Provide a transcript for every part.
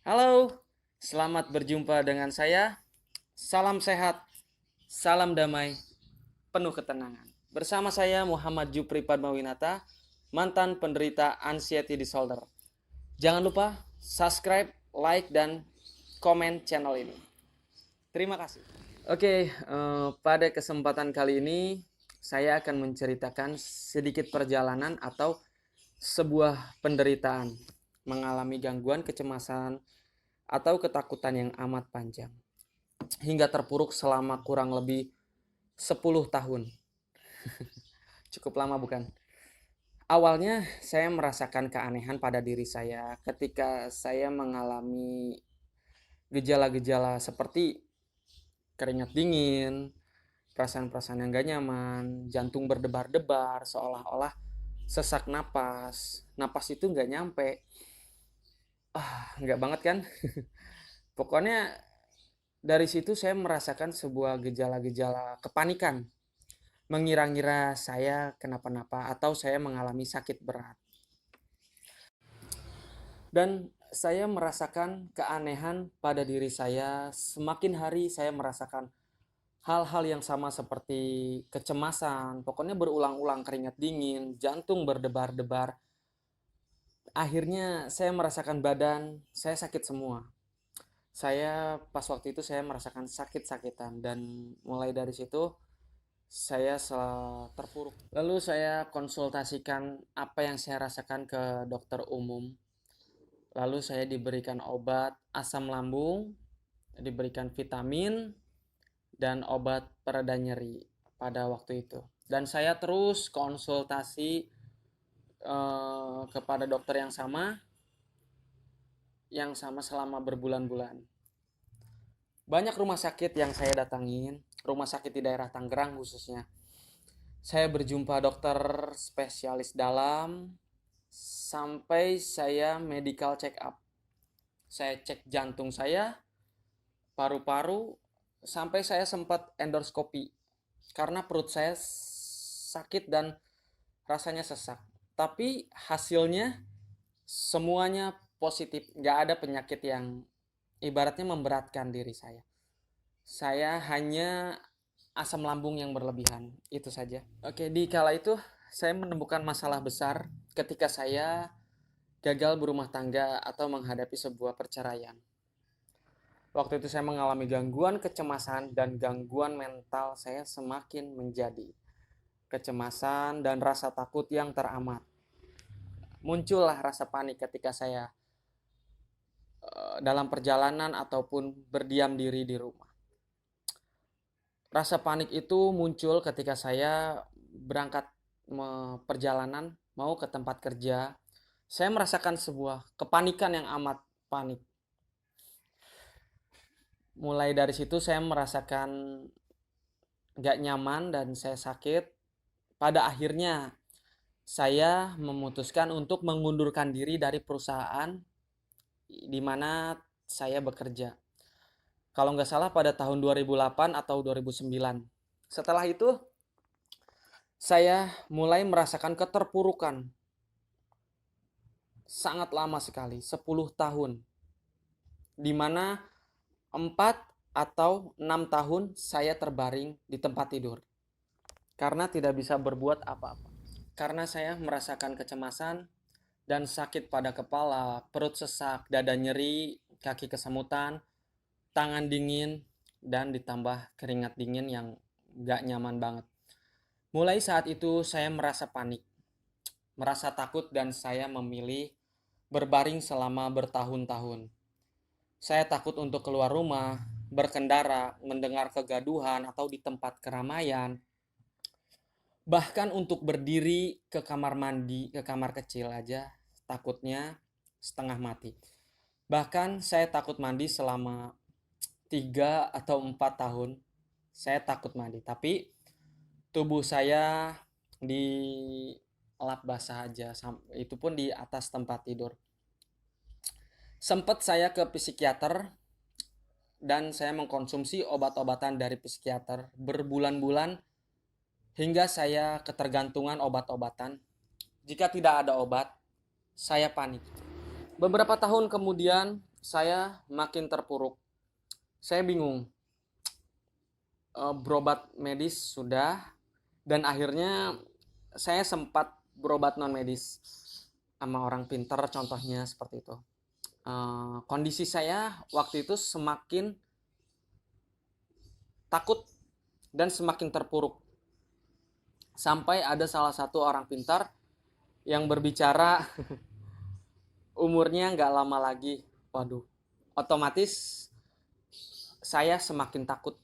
Halo, selamat berjumpa dengan saya. Salam sehat, salam damai, penuh ketenangan. Bersama saya Muhammad Jupri Padmawinata, mantan penderita anxiety disorder. Jangan lupa subscribe, like, dan komen channel ini. Terima kasih. Oke, pada kesempatan kali ini saya akan menceritakan sedikit perjalanan atau sebuah penderitaan mengalami gangguan kecemasan atau ketakutan yang amat panjang hingga terpuruk selama kurang lebih 10 tahun. Cukup lama bukan? Awalnya saya merasakan keanehan pada diri saya ketika saya mengalami gejala-gejala seperti keringat dingin, perasaan-perasaan yang gak nyaman, jantung berdebar-debar, seolah-olah sesak napas. Napas itu gak nyampe. Gak banget kan? Pokoknya dari situ saya merasakan sebuah gejala-gejala kepanikan, mengira-ngira saya kenapa-napa atau saya mengalami sakit berat. Dan saya merasakan keanehan pada diri saya. Semakin hari saya merasakan hal-hal yang sama seperti kecemasan, pokoknya berulang-ulang, keringat dingin, jantung berdebar-debar. Akhirnya saya merasakan badan saya sakit semua. Saya pas waktu itu saya merasakan sakit-sakitan dan mulai dari situ saya terpuruk. Lalu saya konsultasikan apa yang saya rasakan ke dokter umum. Lalu saya diberikan obat asam lambung, diberikan vitamin, dan obat pereda nyeri pada waktu itu. Dan saya terus konsultasi kepada dokter yang sama selama berbulan-bulan. Banyak rumah sakit yang saya datangin, rumah sakit di daerah Tangerang khususnya. Saya berjumpa dokter spesialis dalam sampai saya medical check up. Saya cek jantung saya, paru-paru, sampai saya sempat endoskopi karena perut saya sakit dan rasanya sesak. Tapi hasilnya semuanya positif, nggak ada penyakit yang ibaratnya memberatkan diri saya. Saya hanya asam lambung yang berlebihan, itu saja. Oke, di kala itu saya menemukan masalah besar ketika saya gagal berumah tangga atau menghadapi sebuah perceraian. Waktu itu saya mengalami gangguan kecemasan dan gangguan mental saya semakin menjadi. Kecemasan dan rasa takut yang teramat. Muncullah rasa panik ketika saya dalam perjalanan ataupun berdiam diri di rumah. Rasa panik itu muncul ketika saya berangkat perjalanan mau ke tempat kerja. Saya merasakan sebuah kepanikan yang amat panik. Mulai dari situ saya merasakan gak nyaman dan saya sakit. Pada akhirnya saya memutuskan untuk mengundurkan diri dari perusahaan di mana saya bekerja. Kalau nggak salah pada tahun 2008 atau 2009. Setelah itu saya mulai merasakan keterpurukan sangat lama sekali, 10 tahun. Di mana 4 atau 6 tahun saya terbaring di tempat tidur. Karena tidak bisa berbuat apa-apa. Karena saya merasakan kecemasan dan sakit pada kepala, perut sesak, dada nyeri, kaki kesemutan, tangan dingin, dan ditambah keringat dingin yang gak nyaman banget. Mulai saat itu saya merasa panik, merasa takut dan saya memilih berbaring selama bertahun-tahun. Saya takut untuk keluar rumah, berkendara, mendengar kegaduhan atau di tempat keramaian. Bahkan untuk berdiri ke kamar mandi, ke kamar kecil aja, takutnya setengah mati. Bahkan saya takut mandi selama 3 atau 4 tahun. Saya takut mandi, tapi tubuh saya dilap basah aja, itu pun di atas tempat tidur. Sempat saya ke psikiater dan saya mengkonsumsi obat-obatan dari psikiater berbulan-bulan hingga saya ketergantungan obat-obatan. Jika tidak ada obat, saya panik. Beberapa tahun kemudian saya makin terpuruk. Saya bingung. Berobat medis sudah, dan akhirnya saya sempat berobat non medis sama orang pinter, contohnya seperti itu. Kondisi saya waktu itu semakin takut dan semakin terpuruk, sampai ada salah satu orang pintar yang berbicara umurnya nggak lama lagi. Waduh, otomatis saya semakin takut.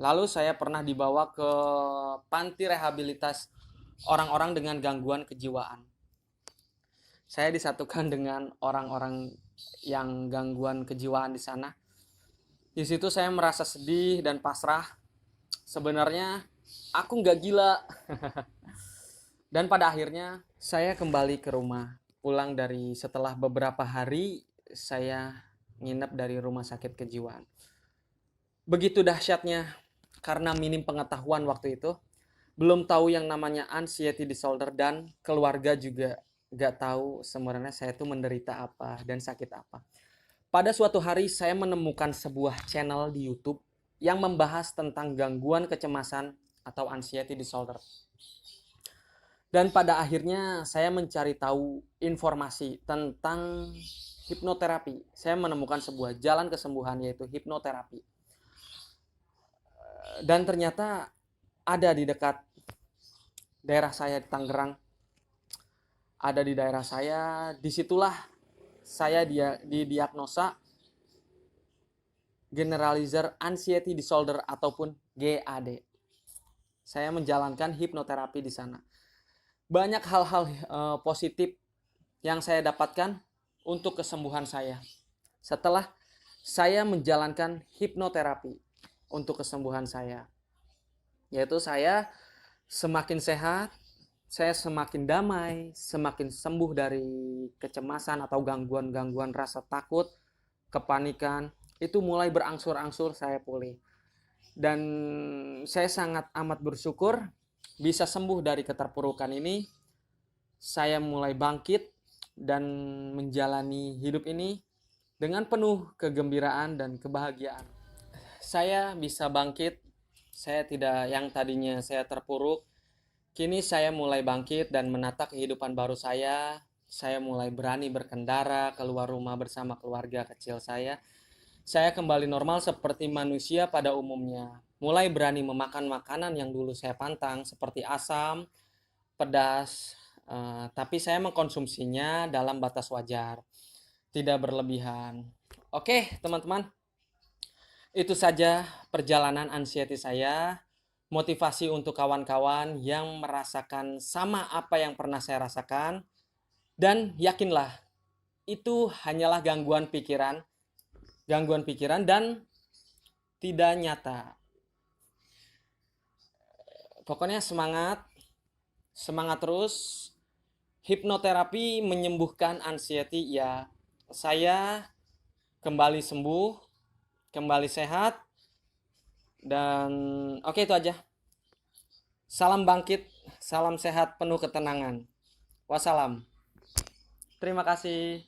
Lalu saya pernah dibawa ke panti rehabilitas orang-orang dengan gangguan kejiwaan. Saya disatukan dengan orang-orang yang gangguan kejiwaan di sana. Di situ saya merasa sedih dan pasrah. Sebenarnya aku nggak gila. Dan pada akhirnya saya kembali ke rumah. Pulang dari setelah beberapa hari saya nginep dari rumah sakit kejiwaan. Begitu dahsyatnya, karena minim pengetahuan waktu itu, belum tahu yang namanya anxiety disorder, dan keluarga juga gak tahu sebenarnya saya tuh menderita apa dan sakit apa. Pada suatu hari saya menemukan sebuah channel di YouTube yang membahas tentang gangguan kecemasan atau anxiety disorder. Dan pada akhirnya saya mencari tahu informasi tentang hipnoterapi. Saya menemukan sebuah jalan kesembuhan, yaitu hipnoterapi. Dan ternyata ada di dekat daerah saya di Tangerang. Ada di daerah saya, disitulah saya didiagnosa Generalizer Anxiety Disorder ataupun GAD. Saya menjalankan hipnoterapi di sana. Banyak hal-hal positif yang saya dapatkan untuk kesembuhan saya setelah saya menjalankan hipnoterapi untuk kesembuhan saya, yaitu saya semakin sehat, saya semakin damai, semakin sembuh dari kecemasan atau gangguan-gangguan rasa takut, kepanikan. Itu mulai berangsur-angsur saya pulih. Dan saya sangat amat bersyukur bisa sembuh dari keterpurukan ini. Saya mulai bangkit dan menjalani hidup ini dengan penuh kegembiraan dan kebahagiaan. Saya bisa bangkit. Saya tidak, yang tadinya saya terpuruk, kini saya mulai bangkit dan menata kehidupan baru saya. Saya mulai berani berkendara keluar rumah bersama keluarga kecil saya. Saya kembali normal seperti manusia pada umumnya. Mulai berani memakan makanan yang dulu saya pantang, seperti asam, pedas, tapi saya mengkonsumsinya dalam batas wajar, tidak berlebihan. Oke, teman-teman, itu saja perjalanan anxiety saya. Motivasi untuk kawan-kawan yang merasakan sama apa yang pernah saya rasakan. Dan yakinlah, itu hanyalah gangguan pikiran dan tidak nyata. Pokoknya semangat, semangat terus. Hipnoterapi menyembuhkan anxiety ya. Saya kembali sembuh, kembali sehat, dan oke, itu aja. Salam bangkit, salam sehat penuh ketenangan. Wassalam. Terima kasih.